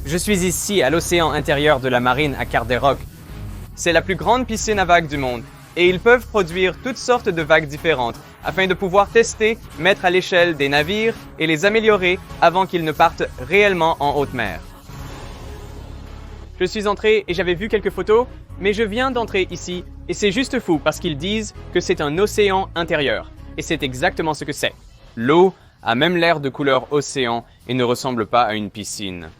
Je suis ici à l'océan intérieur de la marine à Carderock. C'est la plus grande piscine à vagues du monde et ils peuvent produire toutes sortes de vagues différentes afin de pouvoir tester, mettre à l'échelle des navires et les améliorer avant qu'ils ne partent réellement en haute mer. Je suis entré et j'avais vu quelques photos, mais je viens d'entrer ici et c'est juste fou parce qu'ils disent que c'est un océan intérieur. Et c'est exactement ce que c'est. L'eau a même l'air de couleur océan et ne ressemble pas à une piscine.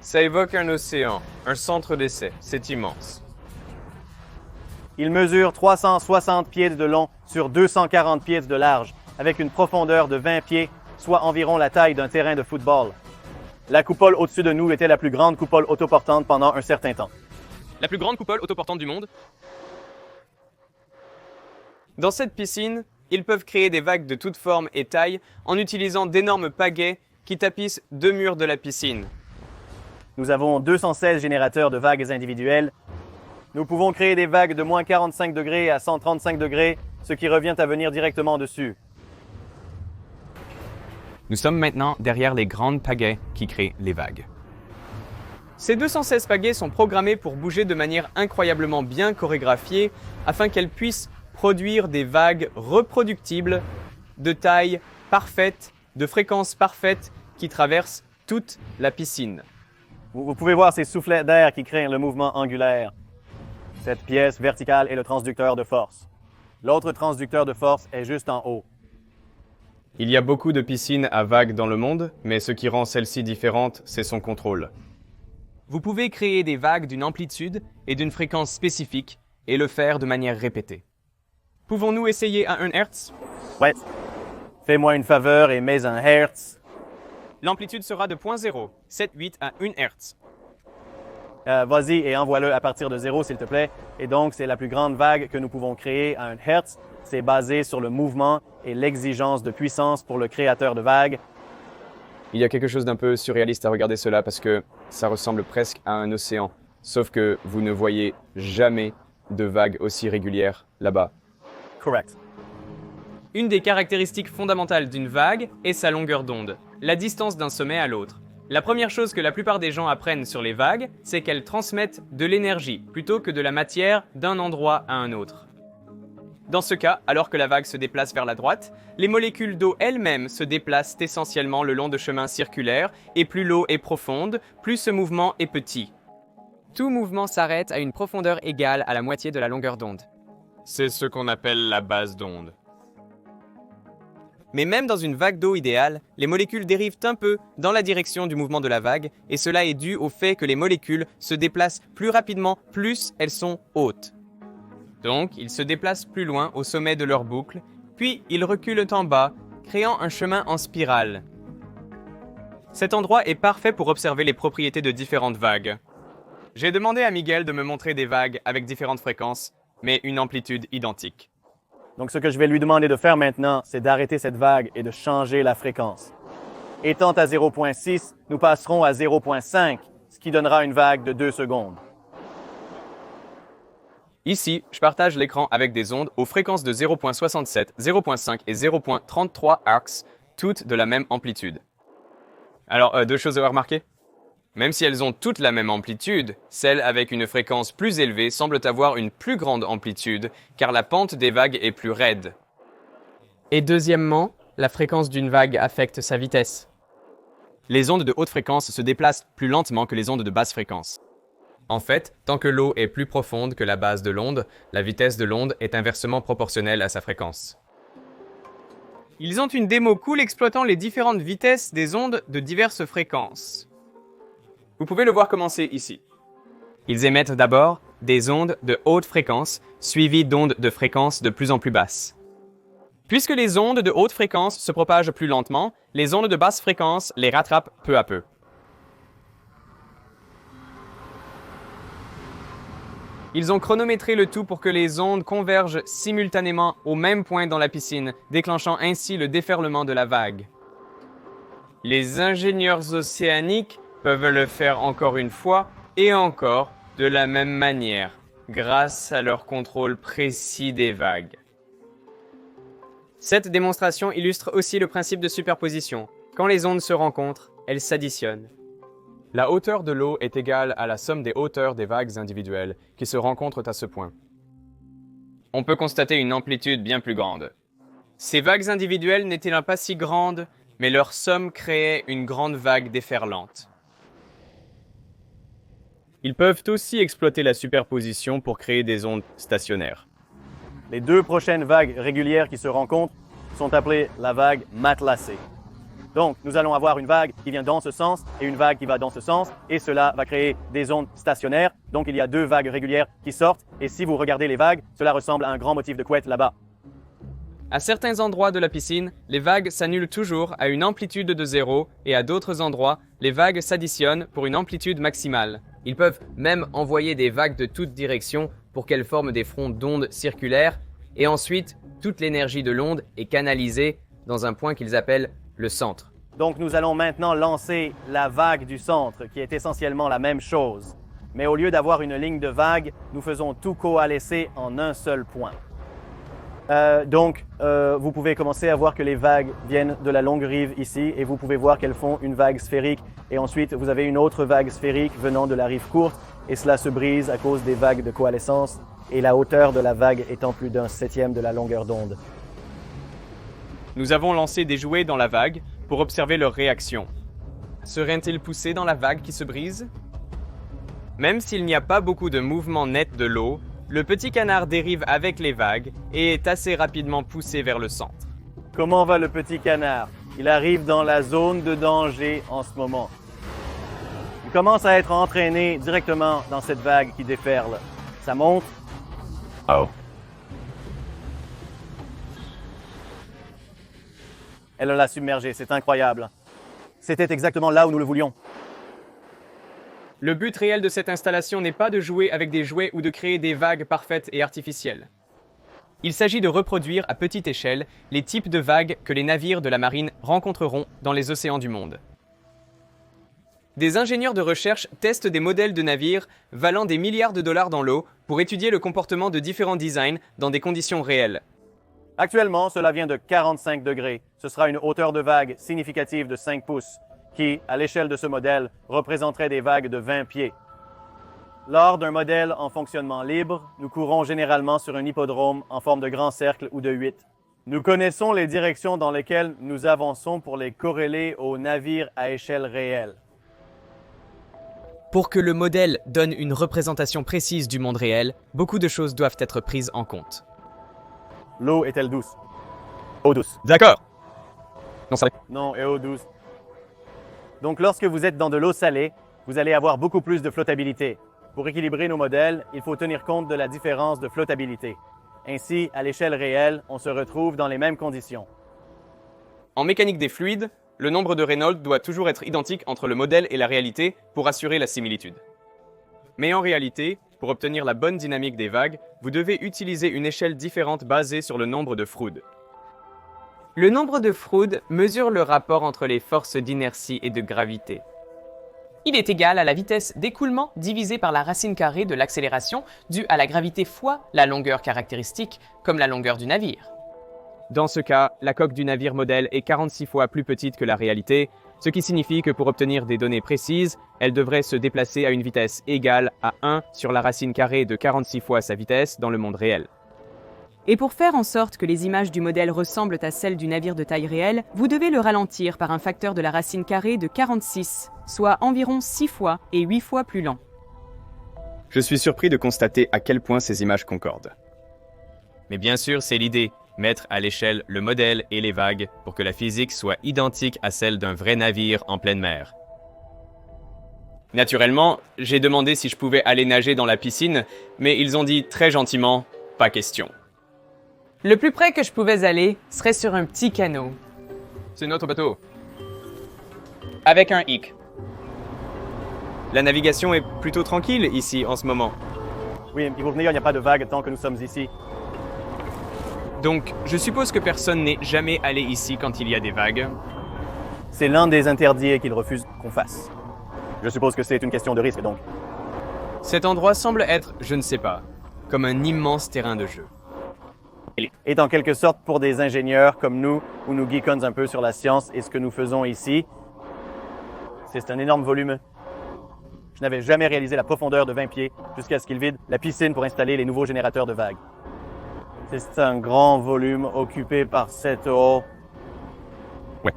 Ça évoque un océan, un centre d'essai, c'est immense. Il mesure 360 pieds de long sur 240 pieds de large, avec une profondeur de 20 pieds, soit environ la taille d'un terrain de football. La coupole au-dessus de nous était la plus grande coupole autoportante pendant un certain temps. La plus grande coupole autoportante du monde. Dans cette piscine, ils peuvent créer des vagues de toutes formes et tailles en utilisant d'énormes pagaies qui tapissent 2 murs de la piscine. Nous avons 216 générateurs de vagues individuelles. Nous pouvons créer des vagues de moins 45 degrés à 135 degrés, ce qui revient à venir directement dessus. Nous sommes maintenant derrière les grandes pagaies qui créent les vagues. Ces 216 pagaies sont programmées pour bouger de manière incroyablement bien chorégraphiée afin qu'elles puissent produire des vagues reproductibles de taille parfaite, de fréquence parfaite qui traversent toute la piscine. Vous pouvez voir ces soufflets d'air qui créent le mouvement angulaire. Cette pièce verticale est le transducteur de force. L'autre transducteur de force est juste en haut. Il y a beaucoup de piscines à vagues dans le monde, mais ce qui rend celle-ci différente, c'est son contrôle. Vous pouvez créer des vagues d'une amplitude et d'une fréquence spécifique et le faire de manière répétée. Pouvons-nous essayer à 1 Hz? Ouais. Fais-moi une faveur et mets un Hertz. L'amplitude sera de 0.0, 7,8 à 1 Hz. Vas-y et envoie-le à partir de 0, s'il te plaît. Et donc, c'est la plus grande vague que nous pouvons créer à 1 Hertz. C'est basé sur le mouvement et l'exigence de puissance pour le créateur de vagues. Il y a quelque chose d'un peu surréaliste à regarder cela parce que ça ressemble presque à un océan. Sauf que vous ne voyez jamais de vagues aussi régulières là-bas. Correct. Une des caractéristiques fondamentales d'une vague est sa longueur d'onde, la distance d'un sommet à l'autre. La première chose que la plupart des gens apprennent sur les vagues, c'est qu'elles transmettent de l'énergie plutôt que de la matière d'un endroit à un autre. Dans ce cas, alors que la vague se déplace vers la droite, les molécules d'eau elles-mêmes se déplacent essentiellement le long de chemins circulaires, et plus l'eau est profonde, plus ce mouvement est petit. Tout mouvement s'arrête à une profondeur égale à la moitié de la longueur d'onde. C'est ce qu'on appelle la base d'onde. Mais même dans une vague d'eau idéale, les molécules dérivent un peu dans la direction du mouvement de la vague, et cela est dû au fait que les molécules se déplacent plus rapidement plus elles sont hautes. Donc, ils se déplacent plus loin au sommet de leur boucle, puis ils reculent en bas, créant un chemin en spirale. Cet endroit est parfait pour observer les propriétés de différentes vagues. J'ai demandé à Miguel de me montrer des vagues avec différentes fréquences, mais une amplitude identique. Donc, ce que je vais lui demander de faire maintenant, c'est d'arrêter cette vague et de changer la fréquence. Étant à 0.6, nous passerons à 0.5, ce qui donnera une vague de 2 secondes. Ici, je partage l'écran avec des ondes aux fréquences de 0.67, 0.5 et 0.33 Hz, toutes de la même amplitude. Alors, 2 choses à remarquer. Même si elles ont toutes la même amplitude, celles avec une fréquence plus élevée semblent avoir une plus grande amplitude, car la pente des vagues est plus raide. Et deuxièmement, la fréquence d'une vague affecte sa vitesse. Les ondes de haute fréquence se déplacent plus lentement que les ondes de basse fréquence. En fait, tant que l'eau est plus profonde que la base de l'onde, la vitesse de l'onde est inversement proportionnelle à sa fréquence. Ils ont une démo cool exploitant les différentes vitesses des ondes de diverses fréquences. Vous pouvez le voir commencer ici. Ils émettent d'abord des ondes de haute fréquence, suivies d'ondes de fréquence de plus en plus basses. Puisque les ondes de haute fréquence se propagent plus lentement, les ondes de basse fréquence les rattrapent peu à peu. Ils ont chronométré le tout pour que les ondes convergent simultanément au même point dans la piscine, déclenchant ainsi le déferlement de la vague. Les ingénieurs océaniques peuvent le faire encore une fois et encore de la même manière, grâce à leur contrôle précis des vagues. Cette démonstration illustre aussi le principe de superposition. Quand les ondes se rencontrent, elles s'additionnent. La hauteur de l'eau est égale à la somme des hauteurs des vagues individuelles qui se rencontrent à ce point. On peut constater une amplitude bien plus grande. Ces vagues individuelles n'étaient pas si grandes, mais leur somme créait une grande vague déferlante. Ils peuvent aussi exploiter la superposition pour créer des ondes stationnaires. Les deux prochaines vagues régulières qui se rencontrent sont appelées la vague matelassée. Donc, nous allons avoir une vague qui vient dans ce sens et une vague qui va dans ce sens, et cela va créer des ondes stationnaires. Donc, il y a deux vagues régulières qui sortent, et si vous regardez les vagues, cela ressemble à un grand motif de couette là-bas. À certains endroits de la piscine, les vagues s'annulent toujours à une amplitude de 0 et à d'autres endroits, les vagues s'additionnent pour une amplitude maximale. Ils peuvent même envoyer des vagues de toutes directions pour qu'elles forment des fronts d'ondes circulaires et ensuite, toute l'énergie de l'onde est canalisée dans un point qu'ils appellent le centre. Donc, nous allons maintenant lancer la vague du centre, qui est essentiellement la même chose. Mais au lieu d'avoir une ligne de vague, nous faisons tout coalescer en un seul point. Vous pouvez commencer à voir que les vagues viennent de la longue rive ici et vous pouvez voir qu'elles font une vague sphérique et ensuite vous avez une autre vague sphérique venant de la rive courte et cela se brise à cause des vagues de coalescence et la hauteur de la vague étant plus d'un septième de la longueur d'onde. Nous avons lancé des jouets dans la vague pour observer leur réaction. Seraient-ils poussés dans la vague qui se brise? Même s'il n'y a pas beaucoup de mouvement net de l'eau, le petit canard dérive avec les vagues et est assez rapidement poussé vers le centre. Comment va le petit canard? Il arrive dans la zone de danger en ce moment. Il commence à être entraîné directement dans cette vague qui déferle. Ça monte. Oh. Elle l'a submergé, c'est incroyable. C'était exactement là où nous le voulions. Le but réel de cette installation n'est pas de jouer avec des jouets ou de créer des vagues parfaites et artificielles. Il s'agit de reproduire à petite échelle les types de vagues que les navires de la marine rencontreront dans les océans du monde. Des ingénieurs de recherche testent des modèles de navires valant des milliards de dollars dans l'eau pour étudier le comportement de différents designs dans des conditions réelles. Actuellement, cela vient de 45 degrés. Ce sera une hauteur de vague significative de 5 pouces, qui, à l'échelle de ce modèle, représenterait des vagues de 20 pieds. Lors d'un modèle en fonctionnement libre, nous courons généralement sur un hippodrome en forme de grand cercle ou de 8. Nous connaissons les directions dans lesquelles nous avançons pour les corréler aux navires à échelle réelle. Pour que le modèle donne une représentation précise du monde réel, beaucoup de choses doivent être prises en compte. L'eau est-elle douce? Eau douce. D'accord. Non, ça... Non, et eau douce. Donc, lorsque vous êtes dans de l'eau salée, vous allez avoir beaucoup plus de flottabilité. Pour équilibrer nos modèles, il faut tenir compte de la différence de flottabilité. Ainsi, à l'échelle réelle, on se retrouve dans les mêmes conditions. En mécanique des fluides, le nombre de Reynolds doit toujours être identique entre le modèle et la réalité pour assurer la similitude. Mais en réalité, pour obtenir la bonne dynamique des vagues, vous devez utiliser une échelle différente basée sur le nombre de Froude. Le nombre de Froude mesure le rapport entre les forces d'inertie et de gravité. Il est égal à la vitesse d'écoulement divisée par la racine carrée de l'accélération due à la gravité fois la longueur caractéristique, comme la longueur du navire. Dans ce cas, la coque du navire modèle est 46 fois plus petite que la réalité, ce qui signifie que pour obtenir des données précises, elle devrait se déplacer à une vitesse égale à 1 sur la racine carrée de 46 fois sa vitesse dans le monde réel. Et pour faire en sorte que les images du modèle ressemblent à celles du navire de taille réelle, vous devez le ralentir par un facteur de la racine carrée de 46, soit environ 6 fois et 8 fois plus lent. Je suis surpris de constater à quel point ces images concordent. Mais bien sûr, c'est l'idée, mettre à l'échelle le modèle et les vagues pour que la physique soit identique à celle d'un vrai navire en pleine mer. Naturellement, j'ai demandé si je pouvais aller nager dans la piscine, mais ils ont dit très gentiment, pas question. Le plus près que je pouvais aller serait sur un petit canot. C'est notre bateau. Avec un hic. La navigation est plutôt tranquille ici en ce moment. Oui, il faut venir, il n'y a pas de vagues tant que nous sommes ici. Donc, je suppose que personne n'est jamais allé ici quand il y a des vagues. C'est l'un des interdits qu'ils refusent qu'on fasse. Je suppose que c'est une question de risque, donc. Cet endroit semble être, je ne sais pas, comme un immense terrain de jeu. Est en quelque sorte pour des ingénieurs comme nous, où nous geekons un peu sur la science et ce que nous faisons ici. C'est un énorme volume. Je n'avais jamais réalisé la profondeur de 20 pieds jusqu'à ce qu'ils vident la piscine pour installer les nouveaux générateurs de vagues. C'est un grand volume occupé par cette eau. Ouais.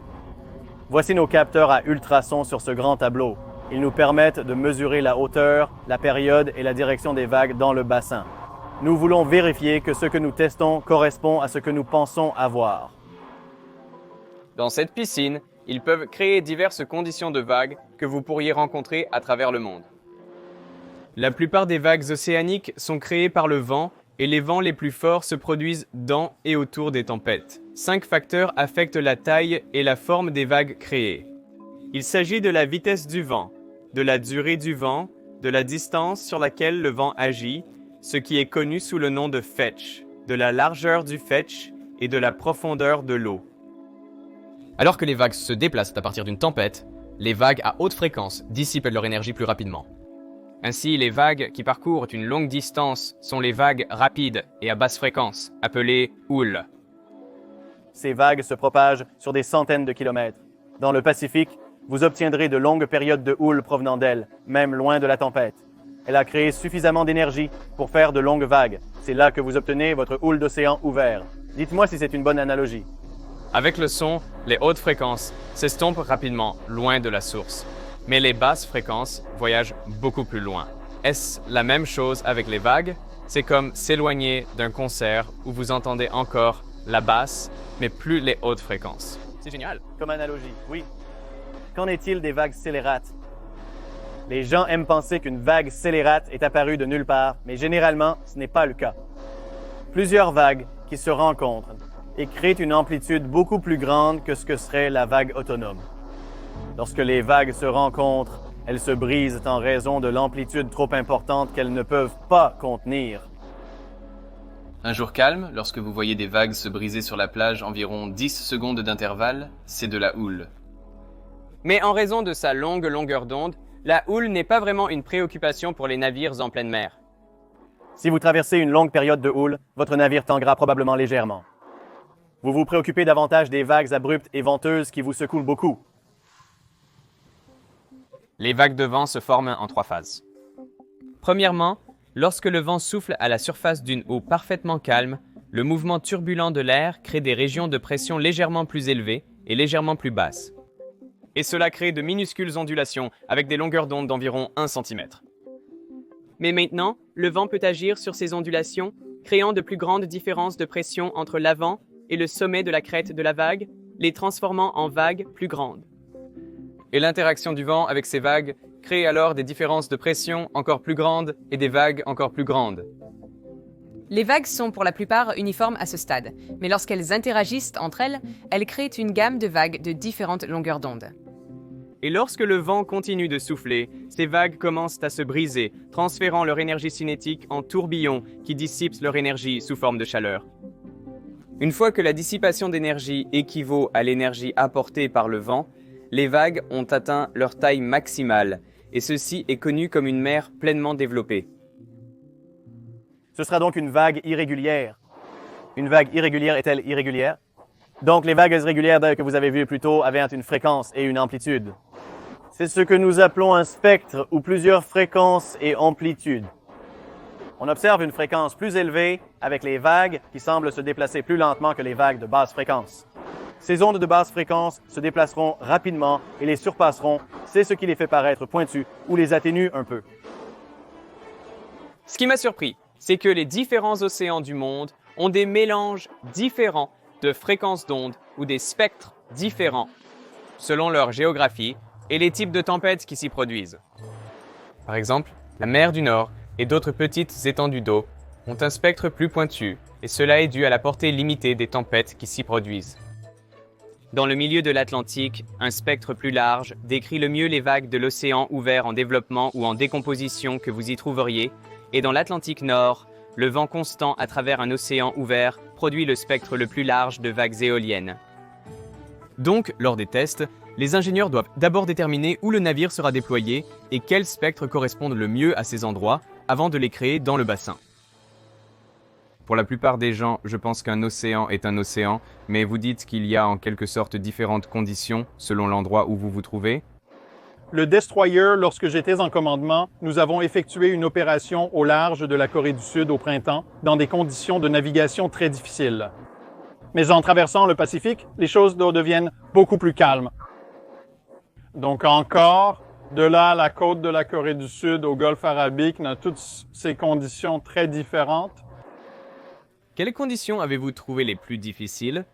Voici nos capteurs à ultrasons sur ce grand tableau. Ils nous permettent de mesurer la hauteur, la période et la direction des vagues dans le bassin. Nous voulons vérifier que ce que nous testons correspond à ce que nous pensons avoir. Dans cette piscine, ils peuvent créer diverses conditions de vagues que vous pourriez rencontrer à travers le monde. La plupart des vagues océaniques sont créées par le vent et les vents les plus forts se produisent dans et autour des tempêtes. 5 facteurs affectent la taille et la forme des vagues créées. Il s'agit de la vitesse du vent, de la durée du vent, de la distance sur laquelle le vent agit, ce qui est connu sous le nom de fetch, de la largeur du fetch et de la profondeur de l'eau. Alors que les vagues se déplacent à partir d'une tempête, les vagues à haute fréquence dissipent leur énergie plus rapidement. Ainsi, les vagues qui parcourent une longue distance sont les vagues rapides et à basse fréquence, appelées houles. Ces vagues se propagent sur des centaines de kilomètres. Dans le Pacifique, vous obtiendrez de longues périodes de houle provenant d'elle, même loin de la tempête. Elle a créé suffisamment d'énergie pour faire de longues vagues. C'est là que vous obtenez votre houle d'océan ouvert. Dites-moi si c'est une bonne analogie. Avec le son, les hautes fréquences s'estompent rapidement, loin de la source. Mais les basses fréquences voyagent beaucoup plus loin. Est-ce la même chose avec les vagues? C'est comme s'éloigner d'un concert où vous entendez encore la basse, mais plus les hautes fréquences. C'est génial. Comme analogie, oui. Qu'en est-il des vagues scélérates? Les gens aiment penser qu'une vague scélérate est apparue de nulle part, mais généralement, ce n'est pas le cas. Plusieurs vagues qui se rencontrent et créent une amplitude beaucoup plus grande que ce que serait la vague autonome. Lorsque les vagues se rencontrent, elles se brisent en raison de l'amplitude trop importante qu'elles ne peuvent pas contenir. Un jour calme, lorsque vous voyez des vagues se briser sur la plage environ 10 secondes d'intervalle, c'est de la houle. Mais en raison de sa longue longueur d'onde, la houle n'est pas vraiment une préoccupation pour les navires en pleine mer. Si vous traversez une longue période de houle, votre navire tanguera probablement légèrement. Vous vous préoccupez davantage des vagues abruptes et venteuses qui vous secouent beaucoup. Les vagues de vent se forment en 3 phases. Premièrement, lorsque le vent souffle à la surface d'une eau parfaitement calme, le mouvement turbulent de l'air crée des régions de pression légèrement plus élevées et légèrement plus basses. Et cela crée de minuscules ondulations avec des longueurs d'onde d'environ 1 cm. Mais maintenant, le vent peut agir sur ces ondulations, créant de plus grandes différences de pression entre l'avant et le sommet de la crête de la vague, les transformant en vagues plus grandes. Et l'interaction du vent avec ces vagues crée alors des différences de pression encore plus grandes et des vagues encore plus grandes. Les vagues sont pour la plupart uniformes à ce stade, mais lorsqu'elles interagissent entre elles, elles créent une gamme de vagues de différentes longueurs d'onde. Et lorsque le vent continue de souffler, ces vagues commencent à se briser, transférant leur énergie cinétique en tourbillons qui dissipent leur énergie sous forme de chaleur. Une fois que la dissipation d'énergie équivaut à l'énergie apportée par le vent, les vagues ont atteint leur taille maximale, et ceci est connu comme une mer pleinement développée. Ce sera donc une vague irrégulière. Une vague irrégulière est-elle irrégulière? Donc les vagues irrégulières que vous avez vues plus tôt avaient une fréquence et une amplitude. C'est ce que nous appelons un spectre ou plusieurs fréquences et amplitudes. On observe une fréquence plus élevée avec les vagues qui semblent se déplacer plus lentement que les vagues de basse fréquence. Ces ondes de basse fréquence se déplaceront rapidement et les surpasseront. C'est ce qui les fait paraître pointues ou les atténue un peu. Ce qui m'a surpris, c'est que les différents océans du monde ont des mélanges différents de fréquences d'ondes ou des spectres différents selon leur géographie et les types de tempêtes qui s'y produisent. Par exemple, la mer du Nord et d'autres petites étendues d'eau ont un spectre plus pointu et cela est dû à la portée limitée des tempêtes qui s'y produisent. Dans le milieu de l'Atlantique, un spectre plus large décrit le mieux les vagues de l'océan ouvert en développement ou en décomposition que vous y trouveriez, et dans l'Atlantique Nord, le vent constant à travers un océan ouvert produit le spectre le plus large de vagues éoliennes. Donc, lors des tests, les ingénieurs doivent d'abord déterminer où le navire sera déployé et quels spectres correspondent le mieux à ces endroits avant de les créer dans le bassin. Pour la plupart des gens, je pense qu'un océan est un océan, mais vous dites qu'il y a en quelque sorte différentes conditions selon l'endroit où vous vous trouvez. Le Destroyer, lorsque j'étais en commandement, nous avons effectué une opération au large de la Corée du Sud au printemps, dans des conditions de navigation très difficiles. Mais en traversant le Pacifique, les choses deviennent beaucoup plus calmes. Donc encore, de là à la côte de la Corée du Sud au Golfe arabique, dans toutes ces conditions très différentes. Quelles conditions avez-vous trouvé les plus difficiles?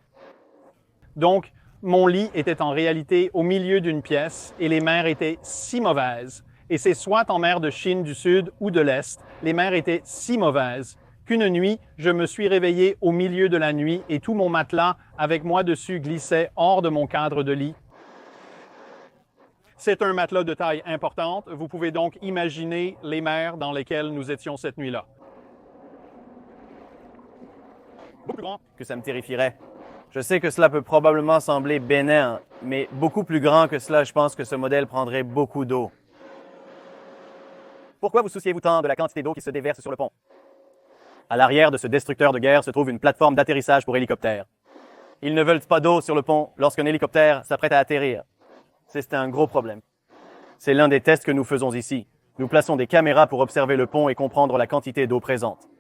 Donc, mon lit était en réalité au milieu d'une pièce et les mers étaient si mauvaises. Et c'est soit en mer de Chine du Sud ou de l'Est, les mers étaient si mauvaises qu'une nuit, je me suis réveillé au milieu de la nuit et tout mon matelas avec moi dessus glissait hors de mon cadre de lit. C'est un matelas de taille importante. Vous pouvez donc imaginer les mers dans lesquelles nous étions cette nuit-là. Beaucoup plus grand que ça me terrifierait. Je sais que cela peut probablement sembler bénin, mais beaucoup plus grand que cela, je pense que ce modèle prendrait beaucoup d'eau. Pourquoi vous souciez-vous tant de la quantité d'eau qui se déverse sur le pont? À l'arrière de ce destructeur de guerre se trouve une plateforme d'atterrissage pour hélicoptères. Ils ne veulent pas d'eau sur le pont lorsqu'un hélicoptère s'apprête à atterrir. C'est un gros problème. C'est l'un des tests que nous faisons ici. Nous plaçons des caméras pour observer le pont et comprendre la quantité d'eau présente.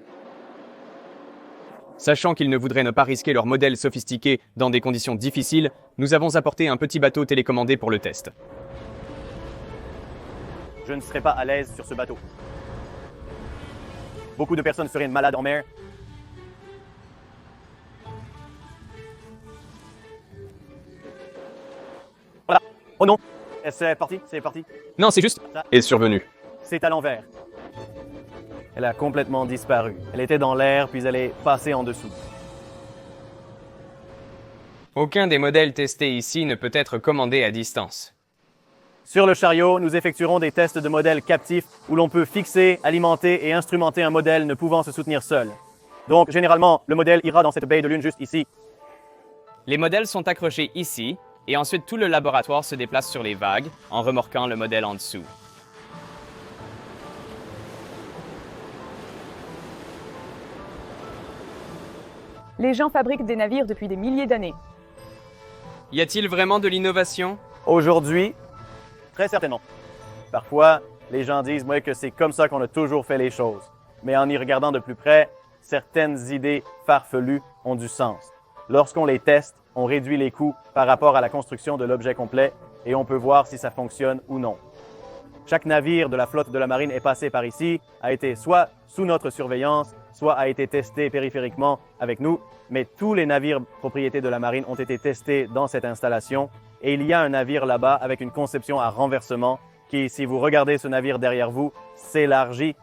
Sachant qu'ils ne voudraient ne pas risquer leur modèle sophistiqué dans des conditions difficiles, nous avons apporté un petit bateau télécommandé pour le test. Je ne serai pas à l'aise sur ce bateau. Beaucoup de personnes seraient malades en mer. Voilà. Oh non! C'est parti, c'est parti. Non, c'est juste... est survenu. C'est à l'envers. Elle a complètement disparu. Elle était dans l'air, puis elle est passée en dessous. Aucun des modèles testés ici ne peut être commandé à distance. Sur le chariot, nous effectuerons des tests de modèles captifs où l'on peut fixer, alimenter et instrumenter un modèle ne pouvant se soutenir seul. Donc, généralement, le modèle ira dans cette baie de lune juste ici. Les modèles sont accrochés ici, et ensuite tout le laboratoire se déplace sur les vagues, en remorquant le modèle en dessous. Les gens fabriquent des navires depuis des milliers d'années. Y a-t-il vraiment de l'innovation? Aujourd'hui, très certainement. Parfois, les gens disent moi, que c'est comme ça qu'on a toujours fait les choses. Mais en y regardant de plus près, certaines idées farfelues ont du sens. Lorsqu'on les teste, on réduit les coûts par rapport à la construction de l'objet complet et on peut voir si ça fonctionne ou non. Chaque navire de la flotte de la marine est passé par ici, a été soit sous notre surveillance, soit a été testé périphériquement avec nous, mais tous les navires propriétés de la marine ont été testés dans cette installation et il y a un navire là-bas avec une conception à renversement qui, si vous regardez ce navire derrière vous, s'élargit.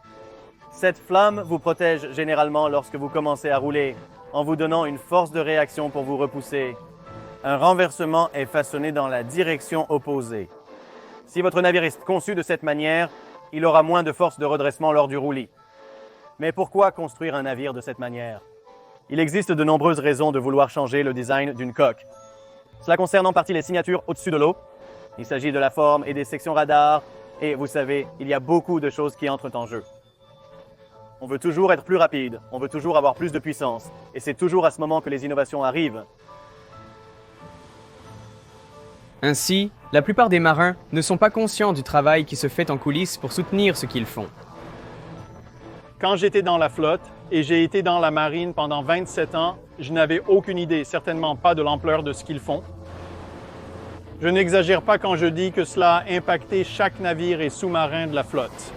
Cette flamme vous protège généralement lorsque vous commencez à rouler en vous donnant une force de réaction pour vous repousser. Un renversement est façonné dans la direction opposée. Si votre navire est conçu de cette manière, il aura moins de force de redressement lors du roulis. Mais pourquoi construire un navire de cette manière? Il existe de nombreuses raisons de vouloir changer le design d'une coque. Cela concerne en partie les signatures au-dessus de l'eau. Il s'agit de la forme et des sections radars. Et vous savez, il y a beaucoup de choses qui entrent en jeu. On veut toujours être plus rapide, on veut toujours avoir plus de puissance. Et c'est toujours à ce moment que les innovations arrivent. Ainsi, la plupart des marins ne sont pas conscients du travail qui se fait en coulisses pour soutenir ce qu'ils font. Quand j'étais dans la flotte et j'ai été dans la marine pendant 27 ans, je n'avais aucune idée, certainement pas de l'ampleur de ce qu'ils font. Je n'exagère pas quand je dis que cela a impacté chaque navire et sous-marin de la flotte.